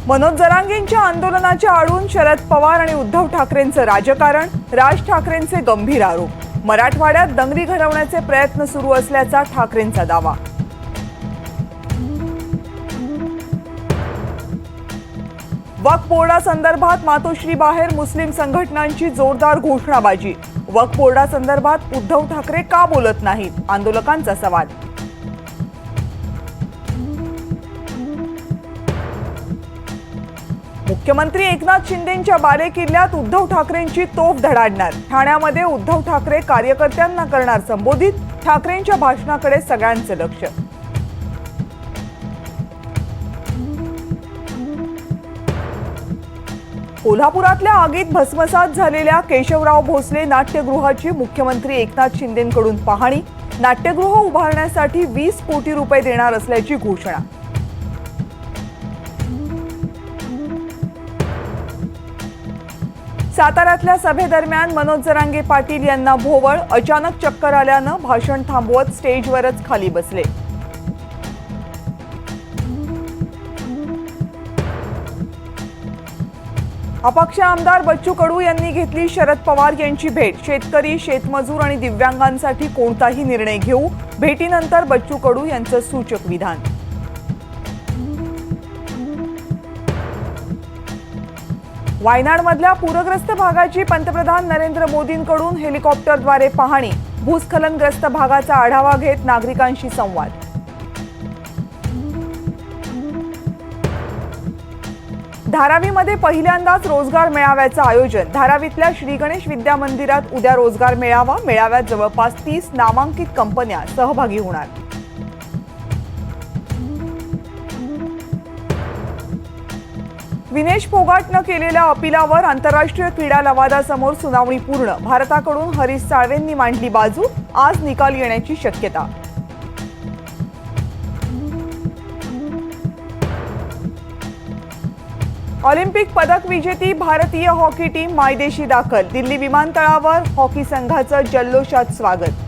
मनोज जरांगेंच्या आंदोलनाच्या आडून शरद पवार आणि उद्धव ठाकरेंचं राजकारण, राज ठाकरेंचे गंभीर आरोप। मराठवाड्यात दंगली घडवण्याचे प्रयत्न सुरू असल्याचा ठाकरेंचा दावा। वक्फ बोर्डासंदर्भात मातोश्रीबाहेर मुस्लिम संघटनांची जोरदार घोषणाबाजी। वक्फ बोर्डासंदर्भात उद्धव ठाकरे का बोलत नाहीत, आंदोलकांचा सवाल। मुख्यमंत्री एकनाथ शिंदेंच्या बालेकिल्ल्यात उद्धव ठाकरेंची तोफ धडाडणार। ठाण्यामध्ये उद्धव ठाकरे कार्यकर्त्यांना करणार संबोधित। ठाकरेंच्या भाषणाकडे सगळ्यांचं लक्ष। कोल्हापुरातल्या आगीत भस्मसात झालेल्या केशवराव भोसले नाट्यगृहाची मुख्यमंत्री एकनाथ शिंदेंकडून पाहणी। नाट्यगृह उभारण्यासाठी 20 कोटी रुपये देणार असल्याची घोषणा। साताऱ्यातल्या सभेदरम्यान मनोज जरांगे पाटील यांना भोवळ। अचानक चक्कर आल्यानं भाषण थांबवत स्टेजवरच खाली बसले। अपक्ष आमदार बच्चू कडू यांनी घेतली शरद पवार यांची भेट। शेतकरी, शेतमजूर आणि दिव्यांगांसाठी कोणताही निर्णय घेऊ। भेटीनंतर बच्चू कडू यांचं सूचक विधान। वायनाडमधल्या पूरग्रस्त भागाची पंतप्रधान नरेंद्र मोदींकडून हेलिकॉप्टरद्वारे पाहणी। भूस्खलनग्रस्त भागाचा आढावा घेत नागरिकांशी संवाद। धारावीमध्ये पहिल्यांदाच रोजगार मेळाव्याचं आयोजन। धारावीतल्या श्री गणेश विद्या मंदिरात उद्या रोजगार मेळावा। मेळाव्यात जवळपास 30 नामांकित कंपन्या सहभागी होणार। विनेश फोगाटनं केलेल्या अपिलावर आंतरराष्ट्रीय क्रीडा लवादासमोर सुनावणी पूर्ण। भारताकडून हरीश साळवेंनी मांडली बाजू। आज निकाल येण्याची शक्यता। ऑलिम्पिक पदक विजेती भारतीय हॉकी टीम मायदेशी दाखल। दिल्ली विमानतळावर हॉकी संघाचं जल्लोषात स्वागत।